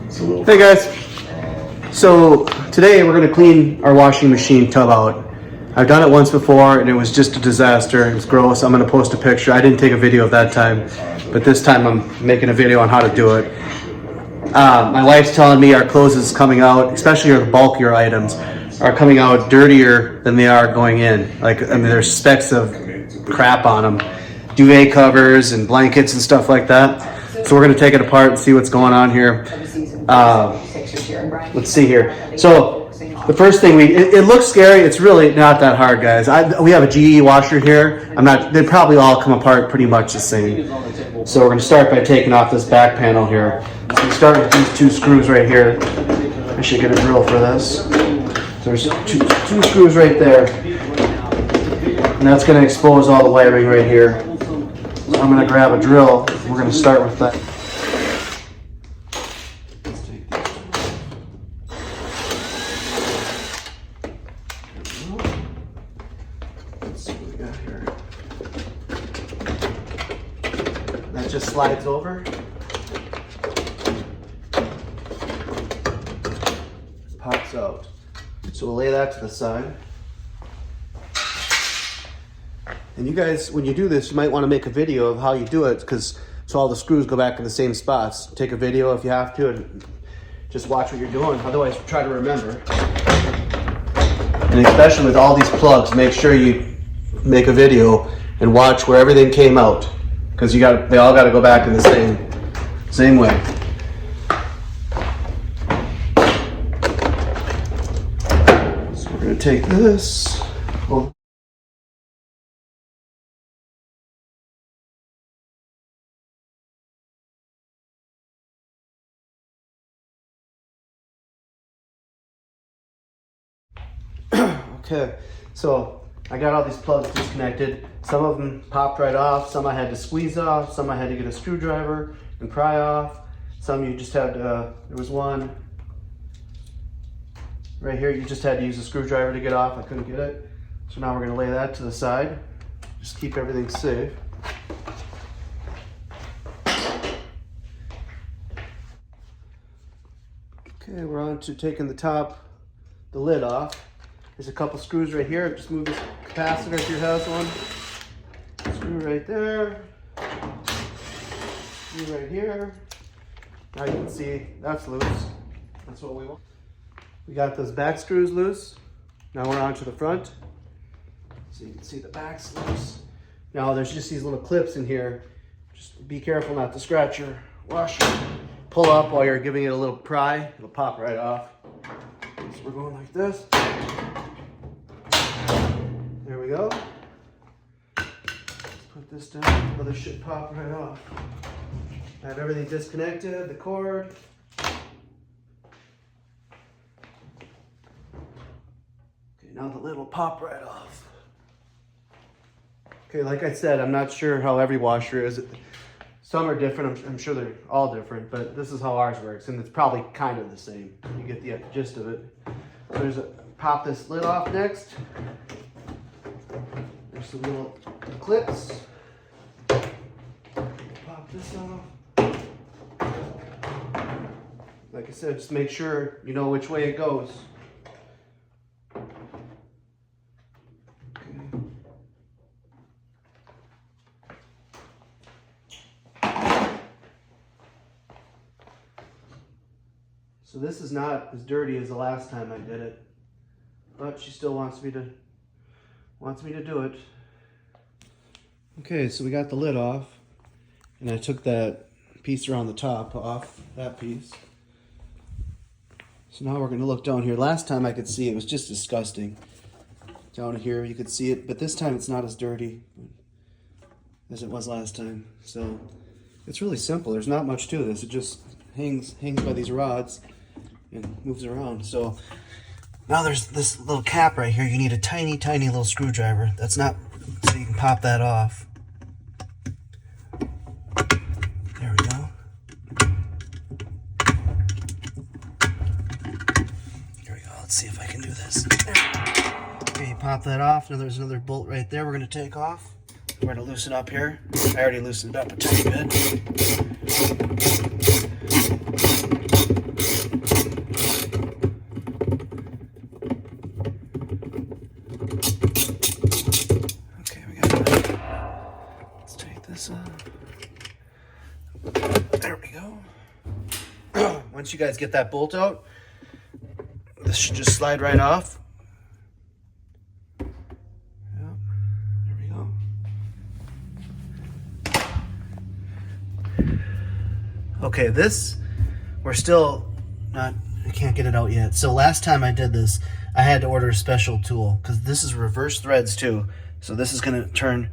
Hey guys, so today we're going to clean our washing machine tub out. I've done it once before and it was just a disaster. It was gross. I'm going to post a picture. I didn't take a video of that time, but this time I'm making a video on how to do it. My wife's telling me our clothes is coming out, especially our bulkier items, are coming out dirtier than they are going in. Like, I mean, there's specks of crap on them, duvet covers and blankets and stuff like that. So we're going to take it apart and see what's going on here. Let's see here. So the first thing it looks scary. It's really not that hard, guys. We have a GE washer here. They probably all come apart pretty much the same. So we're going to start by taking off this back panel here. So we start with these two screws right here. I should get a drill for this. So there's two screws right there. And that's going to expose all the wiring right here. So I'm going to grab a drill. We're going to start with that. Let's see what we got here. That just slides over. Pops out. So we'll lay that to the side. And you guys, when you do this, you might want to make a video of how you do it, so all the screws go back in the same spots. Take a video if you have to, and just watch what you're doing. Otherwise, try to remember. And especially with all these plugs, make sure you make a video and watch where everything came out, because they all got to go back in the same way. So we're going to take this. Okay, so I got all these plugs disconnected. Some of them popped right off, some I had to squeeze off, some I had to get a screwdriver and pry off. Some you just had, there was one right here, you just had to use a screwdriver to get off. I couldn't get it. So now we're gonna lay that to the side. Just keep everything safe. Okay, we're on to taking the lid off. There's a couple screws right here. Just move this capacitor if your house one. Screw right there. Screw right here. Now you can see that's loose. That's what we want. We got those back screws loose. Now we're on to the front. So you can see the back's loose. Now there's just these little clips in here. Just be careful not to scratch your washer. Pull up while you're giving it a little pry. It'll pop right off. So we're going like this. There we go. Let's put this down. Oh, this should pop right off. I have everything disconnected, the cord. Okay, now the lid will pop right off. Okay, like I said, I'm not sure how every washer is. Some are different. I'm sure they're all different, but this is how ours works, and it's probably kind of the same. You get the gist of it. So pop this lid off next. There's some little clips. Pop this off. Like I said, just make sure you know which way it goes. So this is not as dirty as the last time I did it, but she still wants me to do it. Okay, so we got the lid off, and I took that piece around the top off, that piece. So now we're going to look down here. Last time I could see it was just disgusting. Down here you could see it, but this time it's not as dirty as it was last time. So it's really simple. There's not much to this. It just hangs by these rods and moves around. So now there's this little cap right here. You need a tiny little screwdriver. That's not, so you can pop that off. There we go. Here we go. Let's see if I can do this. Okay, you pop that off. Now there's another bolt right there we're going to take off. We're going to loosen up here. I already loosened up a tiny bit. once you guys get that bolt out, this should just slide right off. Yep, there we go. Okay, this, we're still not, I can't get it out yet. So last time I did this, I had to order a special tool because this is reverse threads too. So this is gonna turn,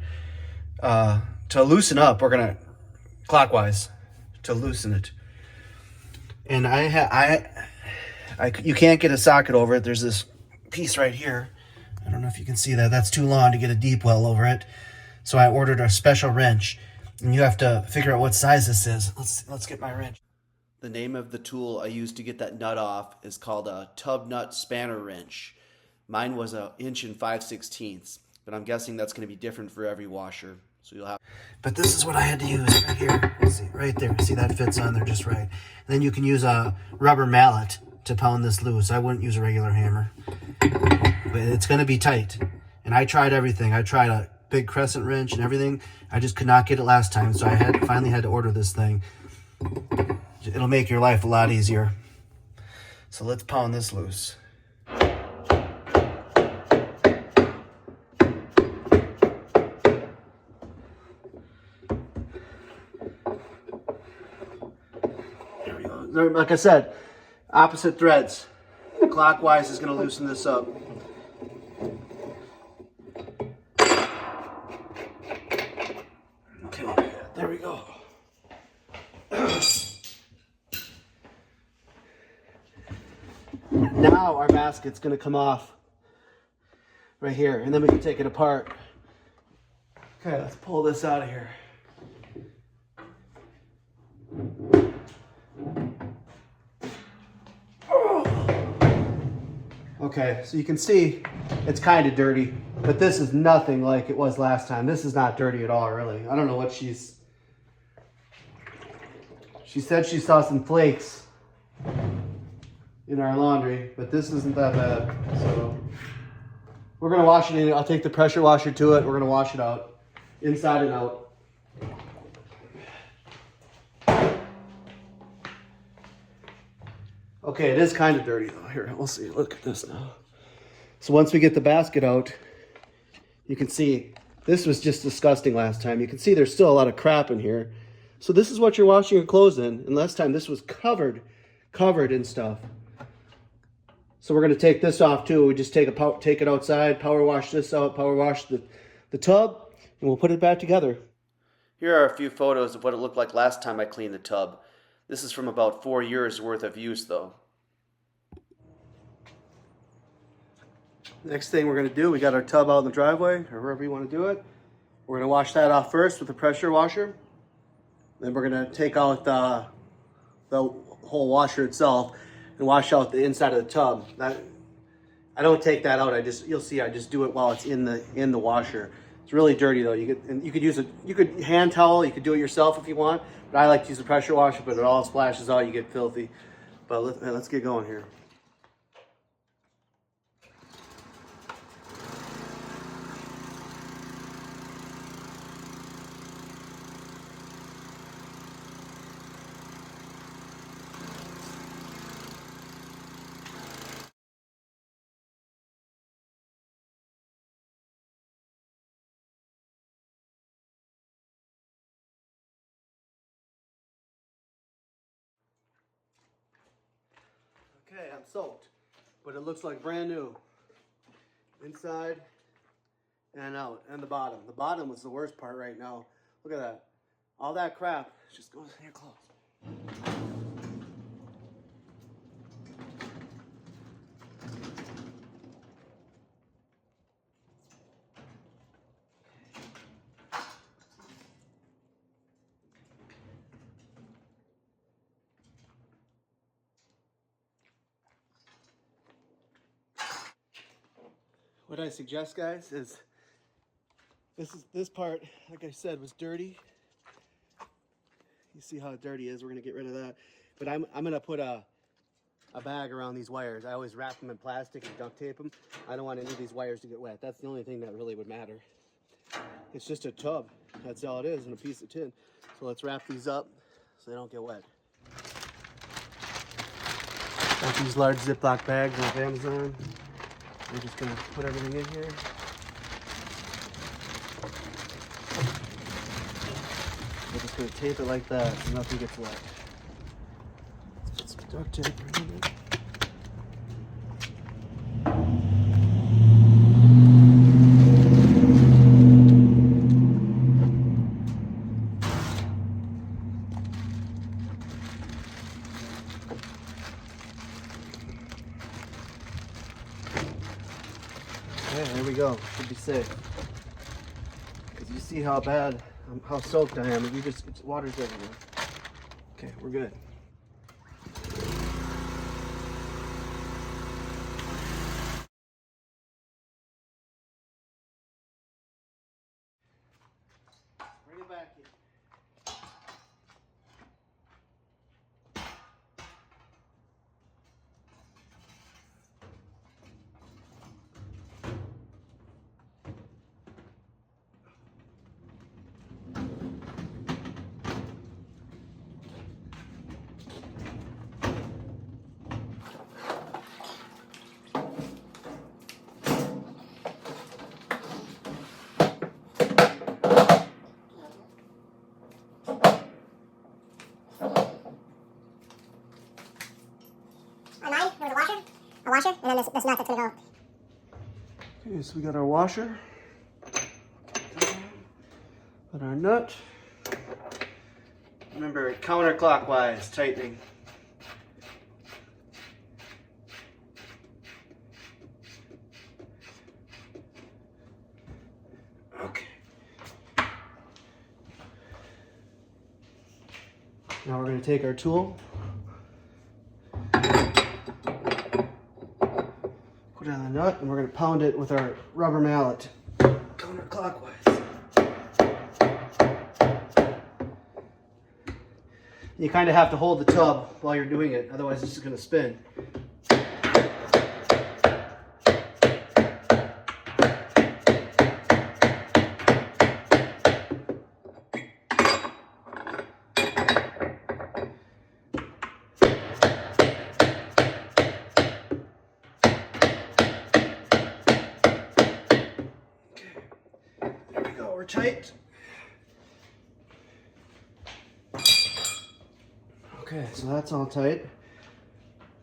to loosen up, we're gonna clockwise to loosen it. And you can't get a socket over it. There's this piece right here. I don't know if you can see that. That's too long to get a deep well over it. So I ordered a special wrench, and you have to figure out what size this is. Let's get my wrench. The name of the tool I used to get that nut off is called a tub nut spanner wrench. Mine was 1 5/16 inches, but I'm guessing that's going to be different for every washer. So you'll have. But this is what I had to use right here. See, right there. See, that fits on there just right. And then you can use a rubber mallet to pound this loose. I wouldn't use a regular hammer, but it's going to be tight. And I tried everything. I tried a big crescent wrench and everything. I just could not get it last time, so I finally had to order this thing. It'll make your life a lot easier. So let's pound this loose. There we go. Like I said, opposite threads. Clockwise is going to loosen this up. Okay, there we go. Now our basket's going to come off right here, and then we can take it apart. Okay, let's pull this out of here. Okay, so you can see it's kind of dirty, but this is nothing like it was last time. This is not dirty at all, really. I don't know what she said she saw some flakes in our laundry, but this isn't that bad. So we're gonna wash it in. I'll take the pressure washer to it. We're gonna wash it out, inside and out. Okay, it is kind of dirty though. Here, we'll see. Look at this now. So once we get the basket out, you can see this was just disgusting last time. You can see there's still a lot of crap in here. So this is what you're washing your clothes in. And last time this was covered in stuff. So we're gonna take this off too. We just take it outside, power wash this out, power wash the tub, and we'll put it back together. Here are a few photos of what it looked like last time I cleaned the tub. This is from about 4 years worth of use though. Next thing we're gonna do, we got our tub out in the driveway, or wherever you wanna do it. We're gonna wash that off first with the pressure washer. Then we're gonna take out the whole washer itself and wash out the inside of the tub. I don't take that out. You'll see I just do it while it's in the washer. It's really dirty though. You could hand towel. You could do it yourself if you want. But I like to use a pressure washer, but it all splashes out. You get filthy. But let's get going here. Okay, I'm soaked, but it looks like brand new. Inside and out, and the bottom. The bottom was the worst part right now. Look at that. All that crap just goes in your clothes. What I suggest, guys, is this part, like I said, was dirty. You see how dirty it is. We're gonna get rid of that. But I'm gonna put a bag around these wires. I always wrap them in plastic and duct tape them. I don't want any of these wires to get wet. That's the only thing that really would matter. It's just a tub. That's all it is, and a piece of tin. So let's wrap these up so they don't get wet. Got these large Ziploc bags off Amazon. I'm just gonna put everything in here. We're just gonna tape it like that so nothing gets wet. Let's put some duct tape around it. Okay, there we go. Should be safe. Because you see how bad, how soaked I am. Water's everywhere. Okay, we're good. Bring it back here. A washer, and then this nut that's gonna go. Okay, so we got our washer. Put our nut. Remember, counterclockwise tightening. Okay. Now we're going to take our tool. Put it on the nut, and we're going to pound it with our rubber mallet counterclockwise. You kind of have to hold the tub while you're doing it, otherwise this is going to spin. Tight. Okay, so that's all tight.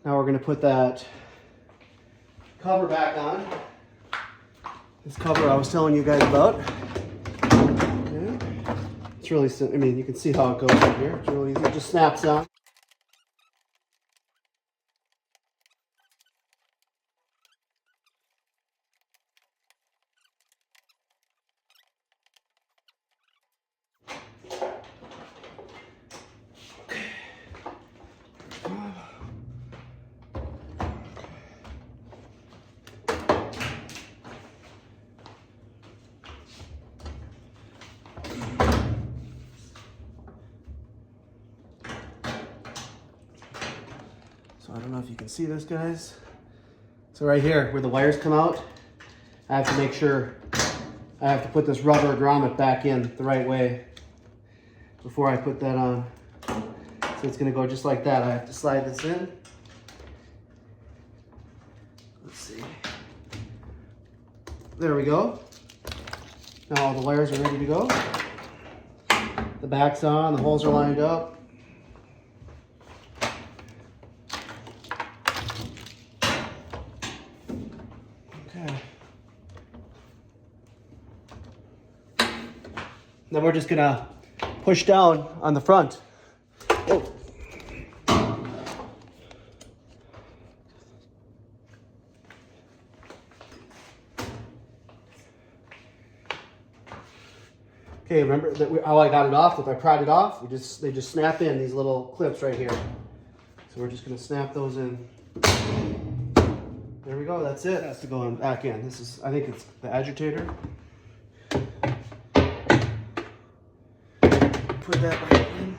Now we're going to put that cover back on. This cover I was telling you guys about. Okay. It's really simple. I mean, you can see how it goes right here. It's really easy. It just snaps on. So I don't know if you can see this, guys. So right here, where the wires come out, I have to make sure I have to put this rubber grommet back in the right way before I put that on. So it's gonna go just like that. I have to slide this in. Let's see. There we go. Now all the wires are ready to go. The back's on, the holes are lined up. Okay. Then we're just gonna push down on the front. Oh. Okay, remember that how I got it off? If I pried it off, they just snap in these little clips right here. So we're just gonna snap those in. There we go, that's it. It has to go on back in. This is, I think it's the agitator. Put that back in.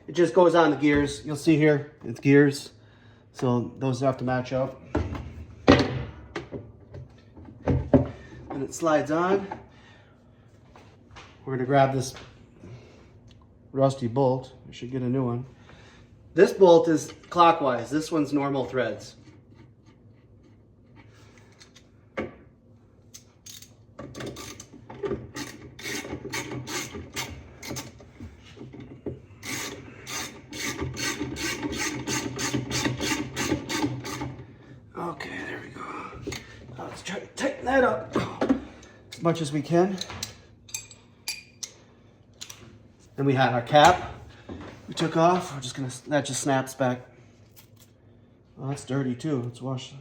It just goes on the gears. You'll see here, it's gears. So those have to match up. And it slides on. We're gonna grab this rusty bolt. We should get a new one. This bolt is clockwise. This one's normal threads. Okay, there we go. Now let's try to tighten that up as much as we can. Then we had our cap we took off. We're just gonna, that just snaps back. Oh, that's dirty too. Let's wash that.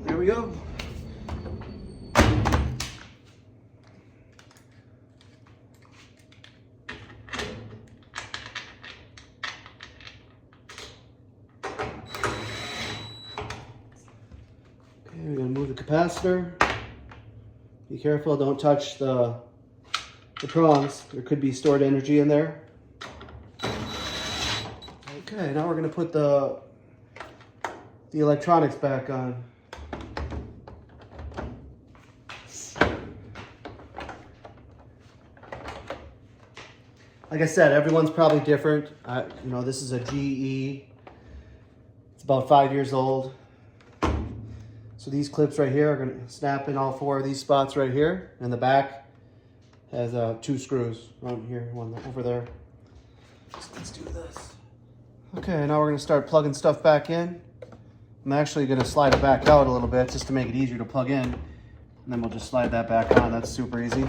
There we go. Okay, we're gonna move the capacitor. Be careful, don't touch the prongs. There could be stored energy in there. Okay, now we're gonna put the electronics back on. Like I said, everyone's probably different. You know, this is a GE. It's about 5 years old. So these clips right here are going to snap in all 4 of these spots right here. And the back has 2 screws. One here, one over there. So let's do this. Okay, now we're going to start plugging stuff back in. I'm actually going to slide it back out a little bit just to make it easier to plug in. And then we'll just slide that back on. That's super easy.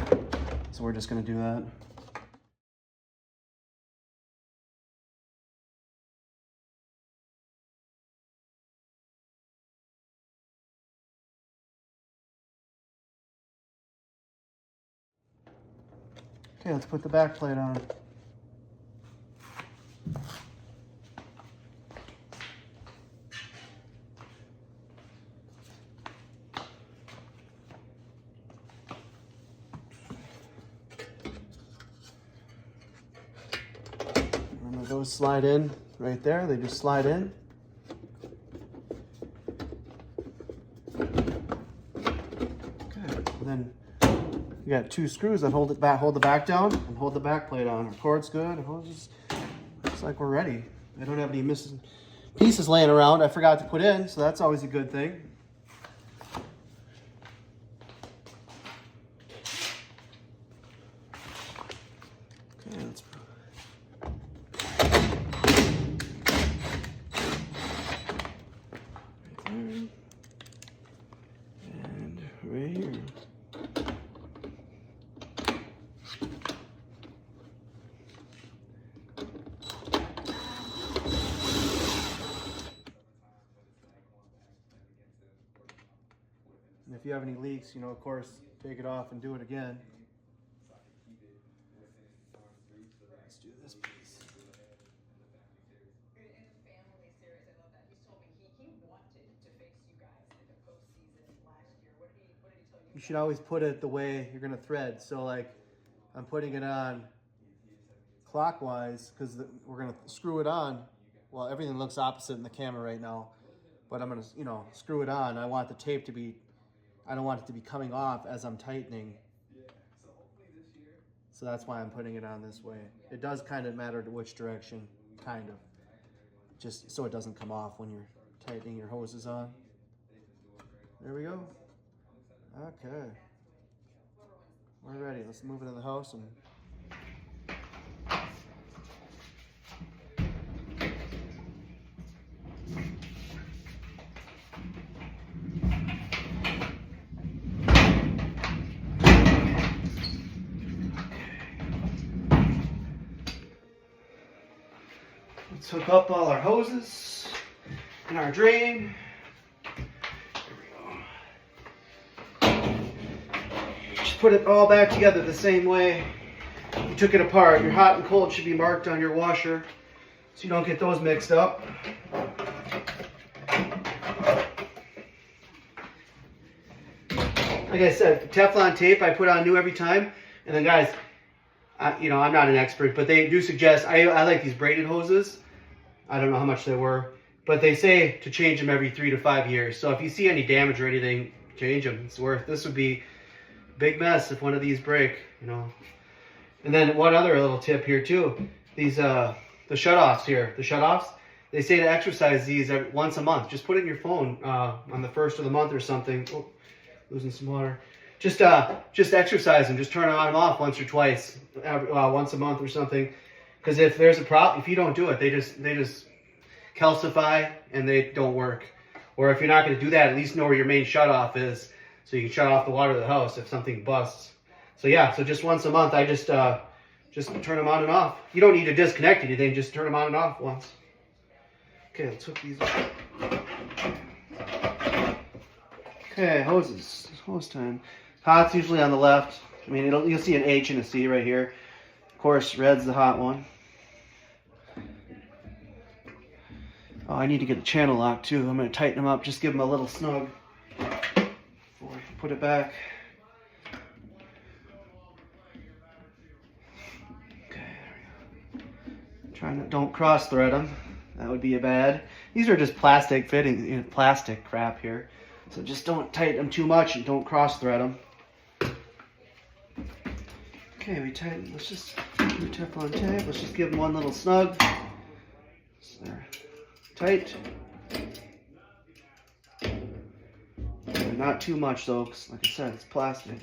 So we're just going to do that. Okay, let's put the back plate on. And those slide in right there. They just slide in. Okay, and then you got 2 screws that hold the back down and hold the back plate on. Our cord's good. Looks like we're ready. I don't have any missing pieces laying around I forgot to put in, so that's always a good thing. Okay, let's right there. And right here. And if you have any leaks, you know, of course, take it off and do it again. Let's do this piece. You should always put it the way you're going to thread. So like I'm putting it on clockwise because we're going to screw it on. Well, everything looks opposite in the camera right now, but I'm going to, you know, screw it on. I want the tape to be, I don't want it to be coming off as I'm tightening. So that's why I'm putting it on this way. It does kind of matter to which direction, kind of. Just so it doesn't come off when you're tightening your hoses on. There we go. Okay. We're ready. Let's move it in the house and let's hook up all our hoses and our drain. Put it all back together the same way you took it apart. Your hot and cold should be marked on your washer so you don't get those mixed up. Like I said, Teflon tape I put on new every time. And then guys, you know, I'm not an expert, but they do suggest, I like these braided hoses. I don't know how much they were, but they say to change them every 3 to 5 years. So if you see any damage or anything, change them. It's worth, this would be big mess if one of these break, you know. And then one other little tip here too. These the shutoffs here, they say to exercise these once a month. Just put it in your phone on the first of the month or something. Oh, losing some water. Just exercise them. Just turn on and off once or twice, once a month or something. Because if there's a problem, if you don't do it, they just calcify and they don't work. Or if you're not going to do that, at least know where your main shutoff is, so you can shut off the water of the house if something busts. So yeah, so just once a month, I just turn them on and off. You don't need to disconnect anything, just turn them on and off once. Okay, let's hook these up. Okay, hose time. Hot's usually on the left. I mean, you'll see an H and a C right here. Of course, red's the hot one. Oh, I need to get a channel lock too. I'm going to tighten them up, just give them a little snug before I put it back. Okay, there we go. Don't cross thread them. That would be bad. These are just plastic fitting, plastic crap here. So just don't tighten them too much and don't cross thread them. Okay, we tighten. Let's just do Teflon tape. Let's just give them one little snug. So there. Tight. Not too much though, because like I said, it's plastic.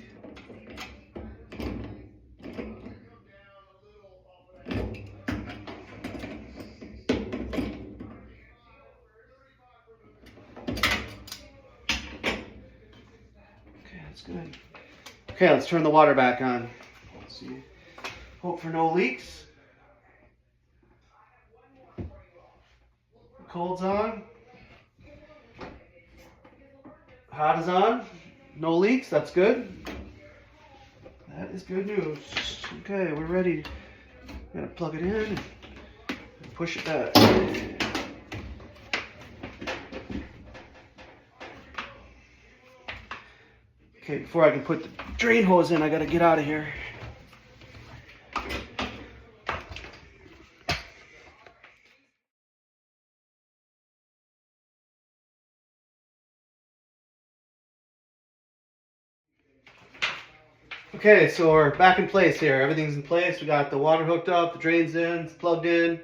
Okay, that's good. Okay, let's turn the water back on. Let's see. Hope for no leaks. Cold's on. Hot is on. No leaks, that's good. That is good news. Okay, we're ready. Gotta plug it in and push it back. Okay, before I can put the drain hose in, I gotta get out of here. Okay, so we're back in place here. Everything's in place. We got the water hooked up, the drain's in, it's plugged in.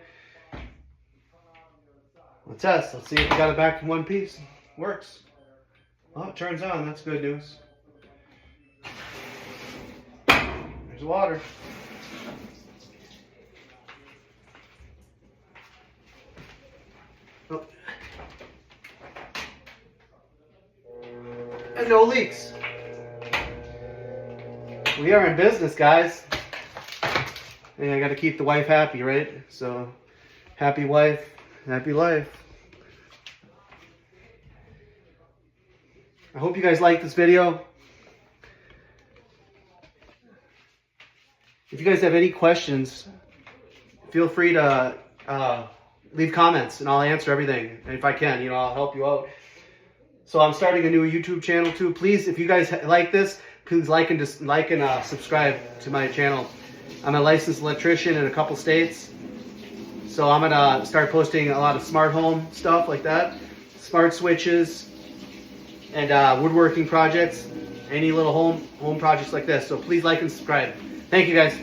Let's test. Let's see if we got it back in one piece. Works. Oh, it turns on. That's good news. There's the water. Oh. And no leaks. We are in business, guys. And I got to keep the wife happy, right? So, happy wife, happy life. I hope you guys like this video. If you guys have any questions, feel free to leave comments and I'll answer everything. And if I can, I'll help you out. So I'm starting a new YouTube channel too. Please, if you guys like this, please like and subscribe to my channel. I'm a licensed electrician in a couple states. So I'm gonna start posting a lot of smart home stuff like that. Smart switches and woodworking projects. Any little home projects like this. So please like and subscribe. Thank you guys.